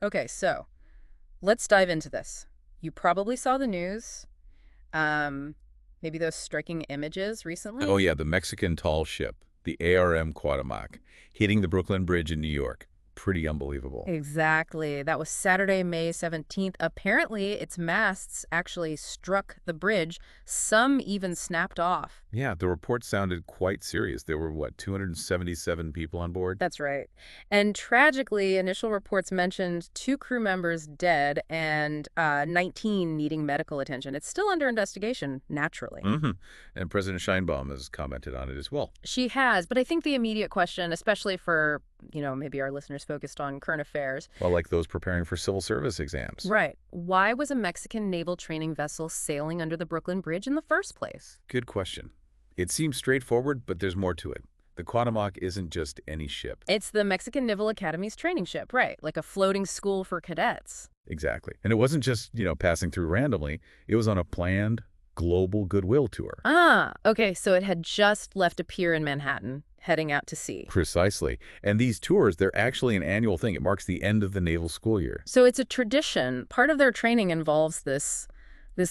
Okay, so let's dive into this. You probably saw the news, um, maybe those striking images Oh recently. yeah, the Mexican tall ship, the ARM Cuauhtémoc, hitting the Brooklyn Bridge in New York. Pretty unbelievable. Exactly. That was Saturday, May 17th. Apparently, its masts actually struck the bridge. Some even snapped off. Yeah, the report sounded quite serious. There were, what, 277 people on board? That's right. And tragically, initial reports mentioned 2 crew members dead and 19 needing medical attention. It's still under investigation, naturally. Mm-hmm. And President Scheinbaum has commented on it as well. She has, but I think the immediate question, especially for, maybe our listeners focused on current affairs. Well, like those preparing for civil service exams. Right. Why was a Mexican naval training vessel sailing under the Brooklyn Bridge in the first place? Good question. It seems straightforward, but there's more to it. The Cuauhtémoc isn't just any ship. It's the Mexican Naval Academy's training ship, right? Like a floating school for cadets. Exactly. And it wasn't just, passing through randomly. It was on a planned global goodwill tour. Ah, okay, so it had just left a pier in Manhattan, heading out to sea. Precisely. And these tours, they're actually an annual thing. It marks the end of the naval school year. So it's a tradition. Part of their training involves this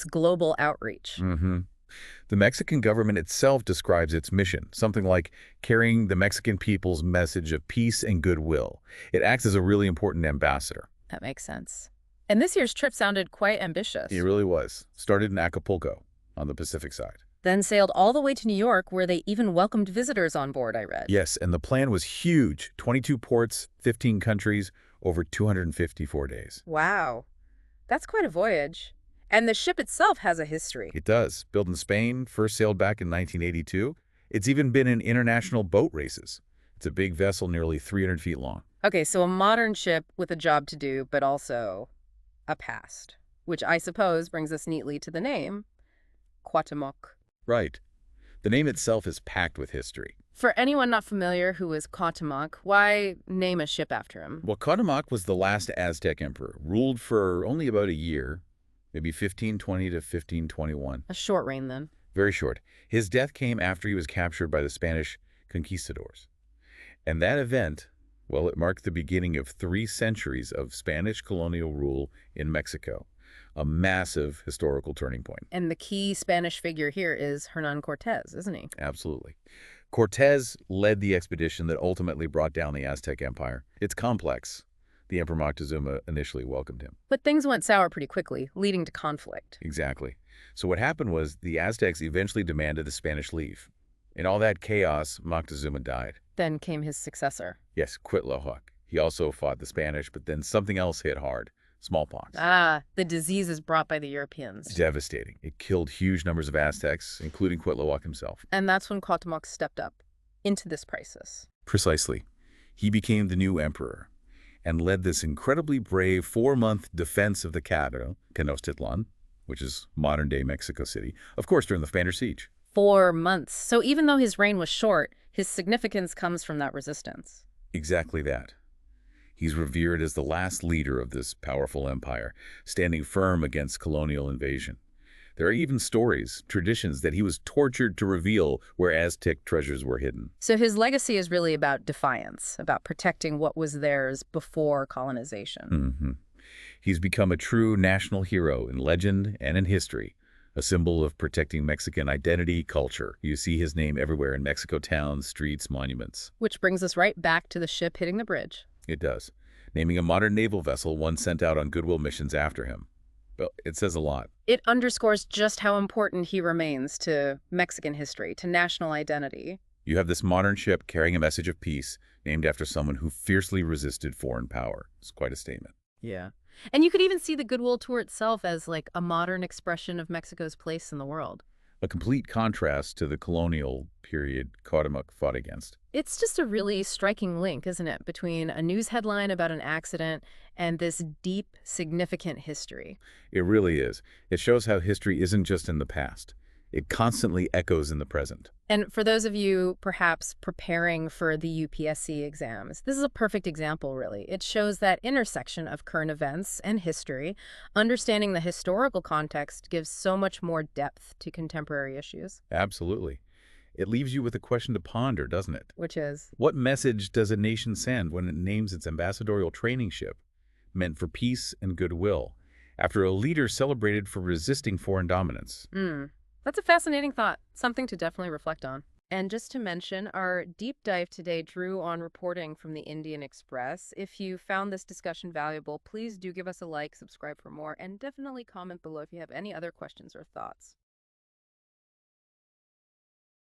global outreach. Mm-hmm. The Mexican government itself describes its mission, something like carrying the Mexican people's message of peace and goodwill. It acts as a really important ambassador. That makes sense. And this year's trip sounded quite ambitious. It really was. Started in Acapulco on the Pacific side. Then sailed all the way to New York, where they even welcomed visitors on board, I read. Yes, and the plan was huge. 22 ports, 15 countries, over 254 days. Wow. That's quite a voyage. And the ship itself has a history. It does. Built in Spain, first sailed back in 1982. It's even been in international boat races. It's a big vessel, nearly 300 feet long. Okay, so a modern ship with a job to do, but also a past, which I suppose brings us neatly to the name, Cuauhtémoc. Right. The name itself is packed with history. For anyone not familiar who is Cuauhtémoc, why name a ship after him? Well, Cuauhtémoc was the last Aztec emperor, ruled for only about a year, maybe 1520 to 1521. A short reign, then. Very short. His death came after he was captured by the Spanish conquistadors. And that event, well, it marked the beginning of 3 centuries of Spanish colonial rule in Mexico, a massive historical turning point. And the key Spanish figure here is Hernán Cortés, isn't he? Absolutely. Cortés led the expedition that ultimately brought down the Aztec Empire. It's complex. The Emperor Moctezuma initially welcomed him. But things went sour pretty quickly, leading to conflict. Exactly. So what happened was the Aztecs eventually demanded the Spanish leave. In all that chaos, Moctezuma died. Then came his successor. Yes, Cuitlahuac. He also fought the Spanish, but then something else hit hard. Smallpox. Ah, the diseases brought by the Europeans. Devastating. It killed huge numbers of Aztecs, including Cuitlahuac himself. And that's when Cuauhtémoc stepped up into this crisis. Precisely. He became the new emperor and led this incredibly brave 4-month defense of the capital, Tenochtitlan, which is modern-day Mexico City, of course during the Spanish siege. 4 months. So even though his reign was short, his significance comes from that resistance. Exactly that. He's revered as the last leader of this powerful empire, standing firm against colonial invasion. There are even stories, traditions, that he was tortured to reveal where Aztec treasures were hidden. So his legacy is really about defiance, about protecting what was theirs before colonization. Mm-hmm. He's become a true national hero in legend and in history, a symbol of protecting Mexican identity, culture. You see his name everywhere in Mexico towns, streets, monuments. Which brings us right back to the ship hitting the bridge. It does, naming a modern naval vessel one sent out on goodwill missions after him. Well, it says a lot. It underscores just how important he remains to Mexican history, to national identity. You have this modern ship carrying a message of peace, named after someone who fiercely resisted foreign power. It's quite a statement. Yeah. And you could even see the Goodwill Tour itself as like a modern expression of Mexico's place in the world. A complete contrast to the colonial period Cuauhtémoc fought against. It's just a really striking link, isn't it, between a news headline about an accident and this deep, significant history. It really is. It shows how history isn't just in the past. It constantly echoes in the present. And for those of you perhaps preparing for the UPSC exams, this is a perfect example, really. It shows that intersection of current events and history. Understanding the historical context gives so much more depth to contemporary issues. Absolutely. It leaves you with a question to ponder, doesn't it? Which is? What message does a nation send when it names its ambassadorial training ship meant for peace and goodwill, after a leader celebrated for resisting foreign dominance. That's a fascinating thought, something to definitely reflect on. And just to mention, our deep dive today drew on reporting from the Indian Express. If you found this discussion valuable, please do give us a like, subscribe for more, and definitely comment below if you have any other questions or thoughts.